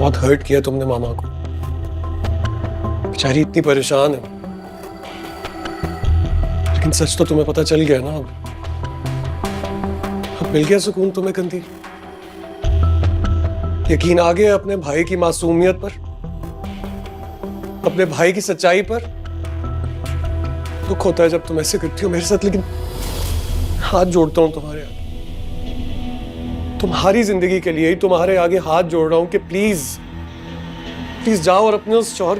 बहुत हर्ट किया तुमने मामा को। बेचारी इतनी परेशान है, लेकिन सच तो तुम्हें पता चल गया ना। अब मिल गया सुकून तुम्हें कंदील। यकीन आ गया अपने भाई की मासूमियत पर, अपने भाई की सच्चाई पर। दुख होता है जब तुम ऐसे करती हो मेरे साथ, लेकिन हाथ जोड़ता हूं तुम्हारे आगे, तुम्हारी जिंदगी के लिए ही तुम्हारे आगे हाथ जोड़ रहा हूं कि प्लीज प्लीज जाओ और अपने उस शौहर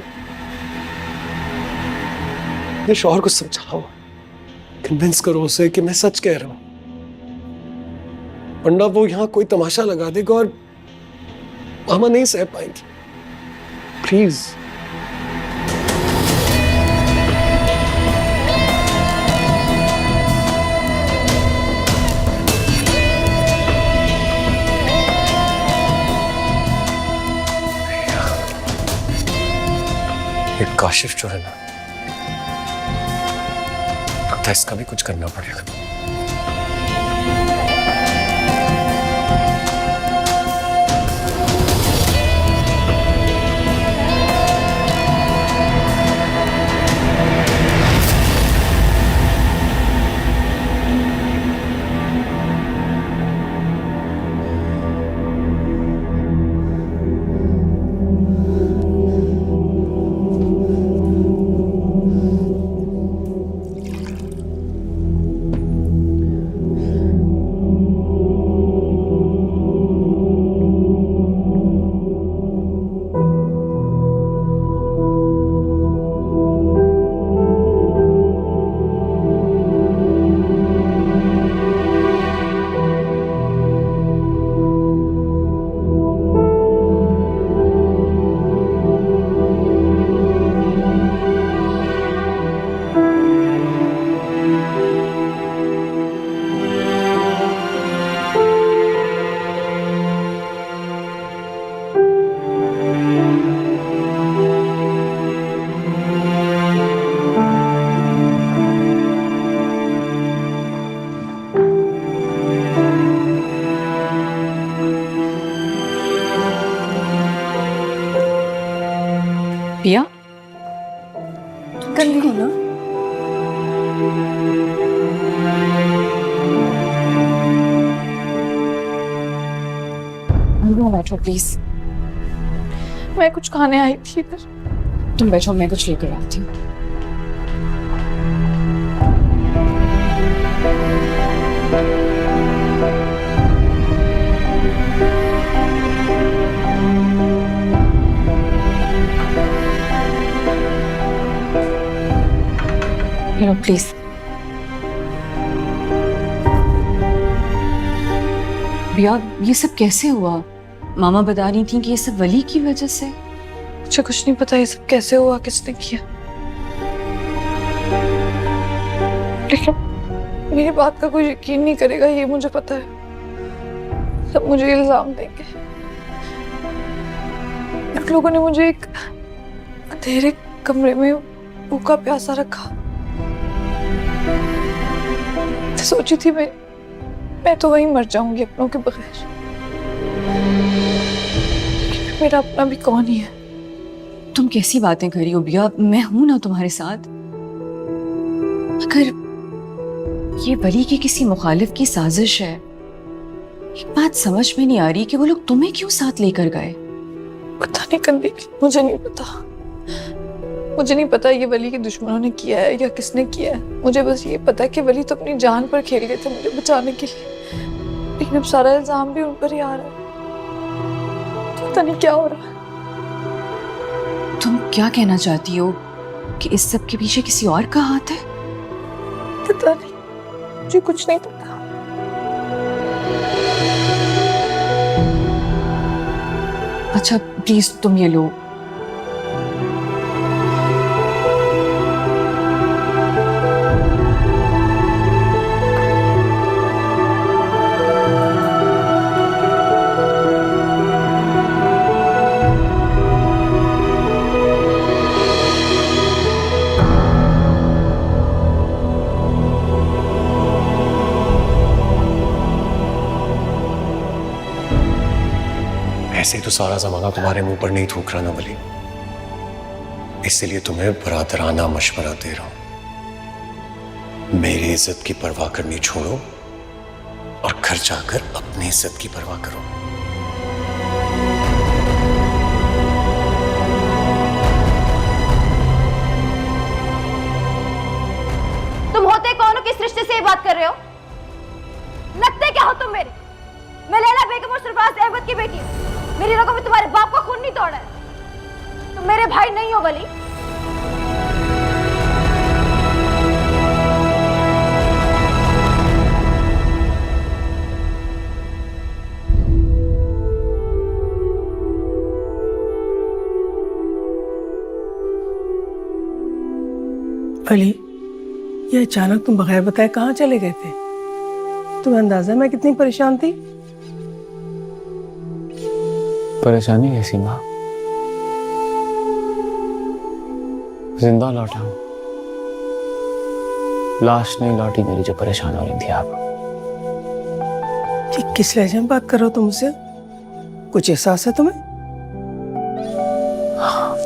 को समझाओ, कन्विंस करो उसे कि मैं सच कह रहा हूं, वरना वो यहां कोई तमाशा लगा देगा और मामा नहीं सह पाएंगी। प्लीज। ये काशिफ जो है ना, लगता है इसका भी कुछ करना पड़ेगा। पिया, गंदी हो ना? बैठो प्लीज। मैं कुछ खाने आई थी इधर। तुम बैठो, मैं कुछ लेकर आती हूँ। Hello please. भैया, ये सब कैसे हुआ? मामा बता रही थी कि ये सब वली की वजह से। मुझे कुछ नहीं पता ये सब कैसे हुआ, किसने किया, लेकिन मेरी बात का कोई यकीन नहीं करेगा, ये मुझे पता है। सब मुझे इल्जाम देंगे। इन लोगों ने मुझे एक अंधेरे कमरे में भूखा प्यासा रखा। सोची थी मैं तो वहीं मर जाऊंगी अपनों के बगैर। मेरा अपना भी कौन ही है। तुम कैसी बातें कर रही हो भैया? मैं हूं ना तुम्हारे साथ। अगर ये वली की किसी मुखालिफ की साजिश है, एक बात समझ में नहीं आ रही कि वो लोग तुम्हें क्यों साथ लेकर गए। पता नहीं कंदी, मुझे नहीं पता। मुझे नहीं पता ये वली के दुश्मनों ने किया है या किसने किया है। मुझे बस ये पता है कि वली तो अपनी जान पर खेल गए थे मुझे बचाने के लिए, लेकिन अब सारा इल्जाम भी उन पर ही आ रहा है। तो पता नहीं क्या हो रहा है। तुम क्या कहना चाहती हो कि इस सब के पीछे किसी और का हाथ है? पता नहीं, मुझे कुछ नहीं पता। अच्छा प्लीज तुम ये लो। ऐसे तो सारा जमाना तुम्हारे मुंह पर नहीं थूक रहा ना वली, इसलिए तुम्हें बरादराना मशवरा दे रहा हूं। मेरी इज्जत की परवाह करनी छोड़ो और घर जाकर अपनी इज्जत की परवाह करो। तुम होते कौन हो, किस रिश्ते से ये बात कर रहे हो? लगते क्या हो तुम मेरे? मैं लैला बेगम और सरफराज अहमद की बेटी हूं। मेरी रगों में तुम्हारे बाप का खून नहीं तोड़ा है। तुम मेरे भाई नहीं हो वली। वली, ये अचानक तुम बगैर बताए कहाँ चले गए थे? तुम्हें अंदाजा है मैं कितनी परेशान थी? परेशानी कैसी माँ? जिंदा लौटा हूं, लाश नहीं लौटी मेरी जो परेशान हो रही थी आप। ये किस लहजे में बात कर रहे हो तुम मुझसे? कुछ एहसास है तुम्हें?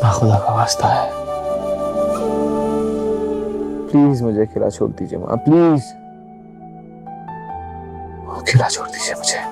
माँ खुदा का वास्ता है, प्लीज मुझे अकेला छोड़ दीजिए माँ, प्लीज अकेला छोड़ दीजिए मुझे।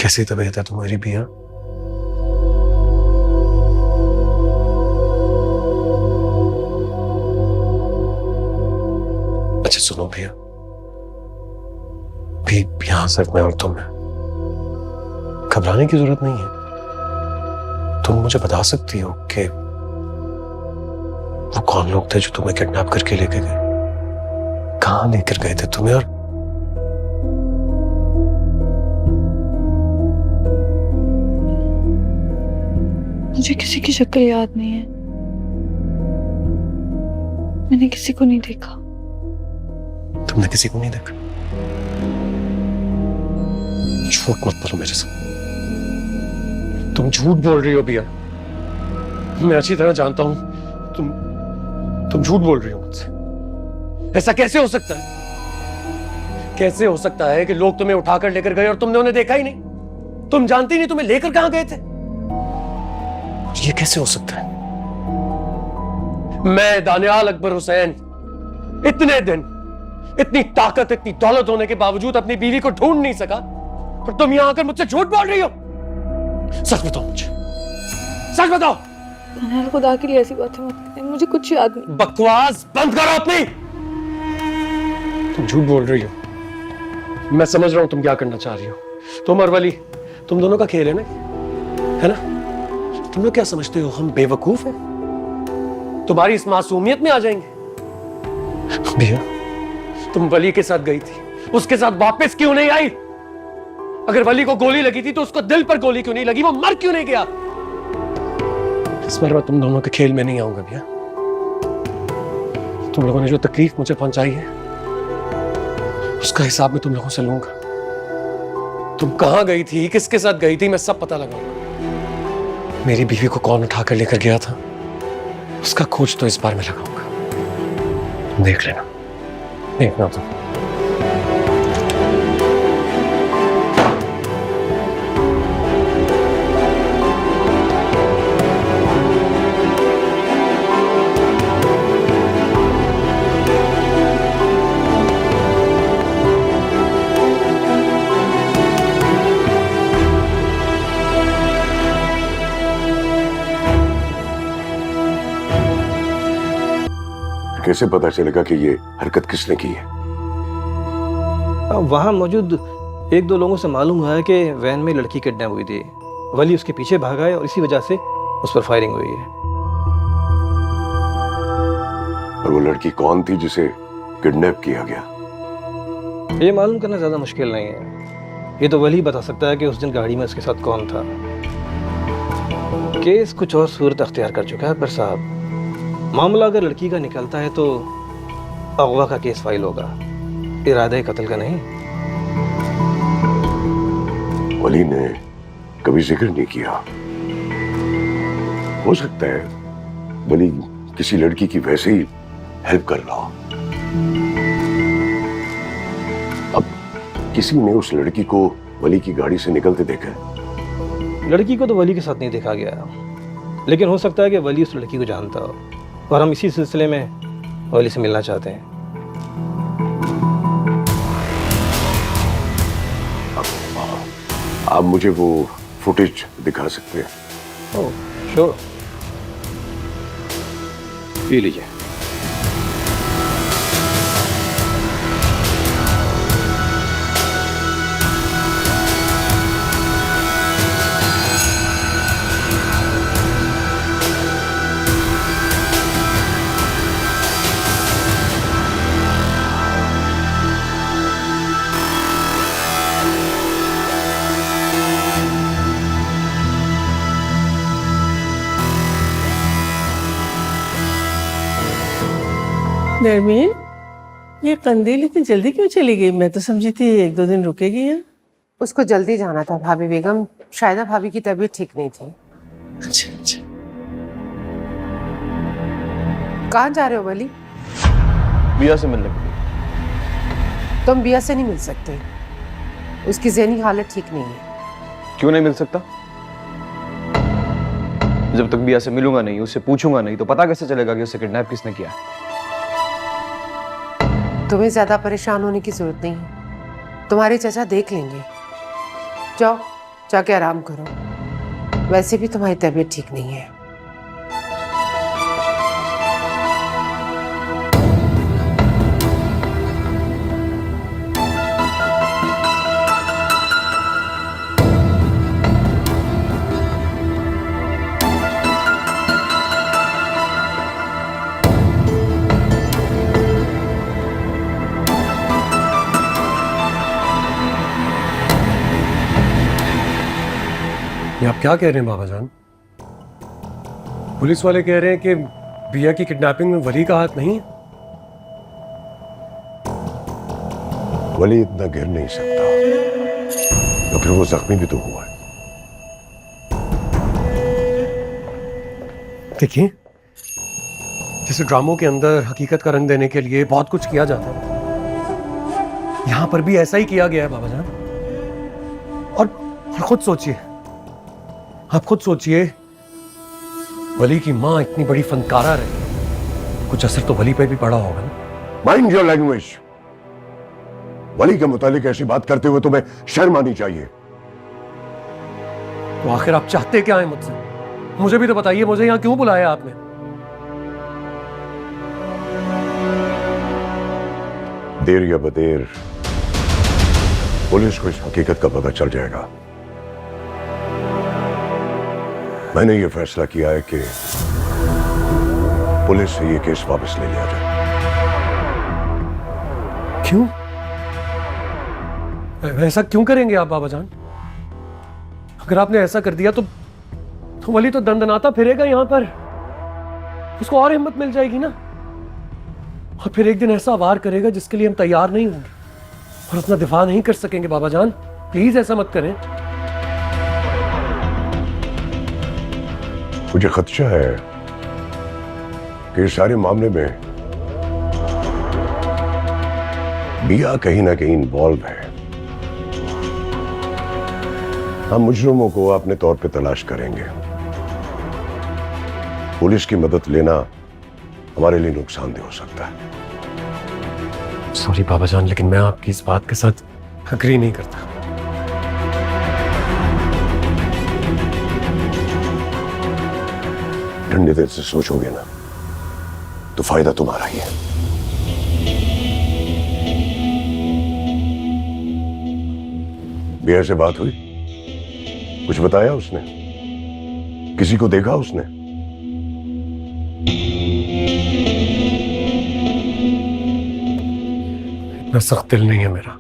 कैसी तबीयत है तुम्हारी पिया? अच्छा सुनो भैया, भी यहां सिर्फ मैं और तुम है, घबराने की जरूरत नहीं है। तुम मुझे बता सकती हो कि वो कौन लोग थे जो तुम्हें किडनैप करके लेके गए? कहां लेकर गए थे तुम्हें? और मुझे किसी की शक्ल याद नहीं है। मैंने किसी को नहीं देखा। तुमने किसी को नहीं देखा? झूठ मत बोलो मेरे साथ, तुम झूठ बोल रही हो भैया। मैं अच्छी तरह जानता हूं तुम झूठ बोल रही हो मुझसे। ऐसा कैसे हो सकता है? कैसे हो सकता है कि लोग तुम्हें उठाकर लेकर गए और तुमने उन्हें देखा ही नहीं? तुम जानती नहीं तुम्हें लेकर कहां गए थे? ये कैसे हो सकता है? मैं दानियाल अकबर हुसैन इतने दिन, इतनी ताकत, इतनी दौलत होने के बावजूद अपनी बीवी को ढूंढ नहीं सका, और तुम यहां आकर मुझसे झूठ बोल रही हो। सच बताओ मुझे, सच बताओ। खुदा के लिए ऐसी बातें मत करें, मुझे कुछ याद नहीं। बकवास बंद करो अपनी। तुम झूठ बोल रही हो। मैं समझ रहा हूं तुम क्या करना चाह रही हो। तुम और वली, तुम दोनों का खेल है ना, है ना? तुम लोग क्या समझते हो हम बेवकूफ हैं? तुम्हारी इस मासूमियत में आ जाएंगे? भैया, तुम वली के साथ गई थी, उसके साथ वापस क्यों नहीं आई? अगर वली को गोली लगी थी तो उसको दिल पर गोली क्यों नहीं लगी? वो मर क्यों नहीं गया? इस बार मैं तुम दोनों के खेल में नहीं आऊंगा भैया। तुम लोगों ने जो तकलीफ मुझे पहुंचाई है, उसका हिसाब मैं तुम लोगों से लूंगा। तुम कहां गई थी, किसके साथ गई थी, मैं सब पता लगाऊंगा। मेरी बीवी को कौन उठाकर लेकर गया था, उसका खोज तो इस बार मैं लगाऊंगा। देख लेना, देखना तुम। कैसे पता चलेगा कि ये हरकत किसने की है? वहाँ मौजूद एक दो लोगों से मालूम हुआ है कि वैन में लड़की किडनैप हुई थी वली उसके पीछे भागा है और इसी वजह से उस पर फायरिंग हुई है। और वो लड़की कौन थी जिसे किडनैप किया गया? ये मालूम करना ज़्यादा मुश्किल नहीं है। ये तो वली बता सकता है कि उस दिन गाड़ी में उसके साथ कौन था। केस कुछ और सूरत अख्तियार कर चुका है अकबर साहब। मामला अगर लड़की का निकलता है तो अगवा का केस फाइल होगा, इरादे कत्ल का नहीं। वली ने कभी जिक्र नहीं किया। हो सकता है वली किसी लड़की की वैसे ही हेल्प कर रहा हो। अब किसी ने उस लड़की को वली की गाड़ी से निकलते देखा है? लड़की को तो वली के साथ नहीं देखा गया, लेकिन हो सकता है कि वली उस लड़की को जानता हो और हम इसी सिलसिले में वली से मिलना चाहते हैं। आप मुझे वो फुटेज दिखा सकते हैं? ओह श्योर, ये लीजिए। नरमीन, ये कंदील इतनी जल्दी क्यों चली गई? मैं तो समझी थी 1-2 दिन रुकेगी यहाँ। उसको जल्दी जाना था भाभी बेगम, शायदा भाभी की तबीयत ठीक नहीं थी। अच्छा अच्छा। कहाँ जा रहे हो वली? बिया से मिलने के लिए। तुम बिया से नहीं मिल सकते, उसकी ज़हनी हालत ठीक नहीं है। क्यों नहीं मिल सकता? जब तक बिया से मिलूंगा नहीं, उससे पूछूंगा नहीं, तो पता कैसे चलेगा कि उसे किडनैप किसने किया है? तुम्हें ज्यादा परेशान होने की जरूरत नहीं है, तुम्हारे चाचा देख लेंगे। जाओ जाके आराम करो, वैसे भी तुम्हारी तबीयत ठीक नहीं है। ये आप क्या कह रहे हैं बाबा जान? पुलिस वाले कह रहे हैं कि बिया की किडनैपिंग में वली का हाथ नहीं है। वली इतना गिर नहीं सकता, तो फिर वो जख्मी भी तो हुआ है। देखिए, जैसे ड्रामों के अंदर हकीकत का रंग देने के लिए बहुत कुछ किया जाता है, यहां पर भी ऐसा ही किया गया है बाबा जान। और खुद सोचिए, आप खुद सोचिए, वली की माँ इतनी बड़ी फनकारा रही, कुछ असर तो वली पे भी पड़ा होगा ना। Mind your language. वली के मुतालिक ऐसी बात करते हुए तुम्हें शर्म आनी चाहिए। तो आखिर आप चाहते क्या है मुझसे? मुझे भी तो बताइए, मुझे यहाँ क्यों बुलाया आपने? देर या बदेर पुलिस को इस हकीकत का पता चल जाएगा। मैंने ये फैसला किया है कि पुलिस से ये केस वापस ले लिया जाए। क्यों? ऐसा क्यों करेंगे आप बाबा जान? अगर आपने ऐसा कर दिया तो वली तो दंदनाता फिरेगा यहाँ पर, उसको और हिम्मत मिल जाएगी ना, और फिर एक दिन ऐसा वार करेगा जिसके लिए हम तैयार नहीं होंगे और अपना दिफा नहीं कर सकेंगे। बाबा जान प्लीज ऐसा मत करें। मुझे खदशा है कि इस सारे मामले में बिया कहीं ना कहीं इन्वॉल्व है। हम मुजरिमों को अपने तौर पे तलाश करेंगे। पुलिस की मदद लेना हमारे लिए नुकसानदेह हो सकता है। सॉरी बाबा जान, लेकिन मैं आपकी इस बात के साथ अग्री नहीं करता। ठंडे दिल से सोचोगे ना तो फायदा तुम्हारा ही है। बिया से बात हुई? कुछ बताया उसने? किसी को देखा उसने? इतना सख्त दिल नहीं है मेरा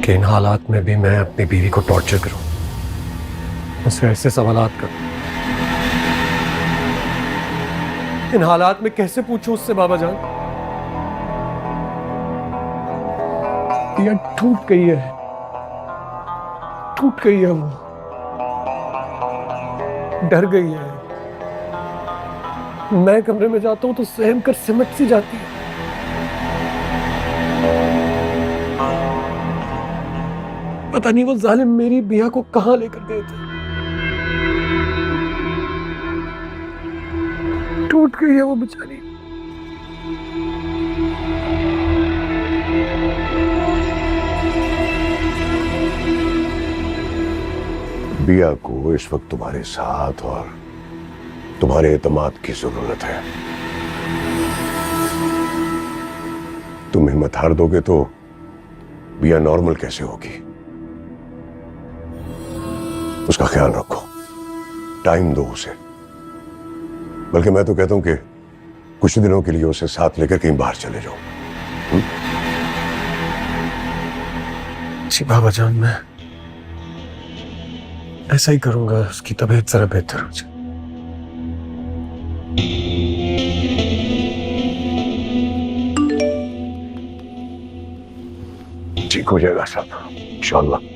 कि इन हालात में भी मैं अपनी बीवी को टॉर्चर करूं, उससे ऐसे सवालात करूं। इन हालात में कैसे पूछूं उससे बाबा जान? या टूट गई है, टूट गई है वो, डर गई है। मैं कमरे में जाता हूं तो सहम कर सिमट सी जाती है। पता नहीं वो जालिम मेरी बिया को कहां लेकर गए थे। टूट गई है वो बेचारी। बिया को इस वक्त तुम्हारे साथ और तुम्हारे एतमाद की जरूरत है। तुम हिम्मत हार दोगे तो बिया नॉर्मल कैसे होगी? उसका ख्याल रखो, टाइम दो उसे। बल्कि मैं तो कहता हूं कि कुछ दिनों के लिए उसे साथ लेकर कहीं बाहर चले जाओ। जी बाबा जान, मैं ऐसा ही करूंगा। उसकी तबीयत जरा बेहतर हो जाए। ठीक हो जाएगा सब इंशाअल्लाह।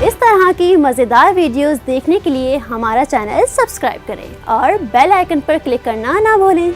इस तरह की मज़ेदार वीडियोस देखने के लिए हमारा चैनल सब्सक्राइब करें और बेल आइकन पर क्लिक करना ना भूलें।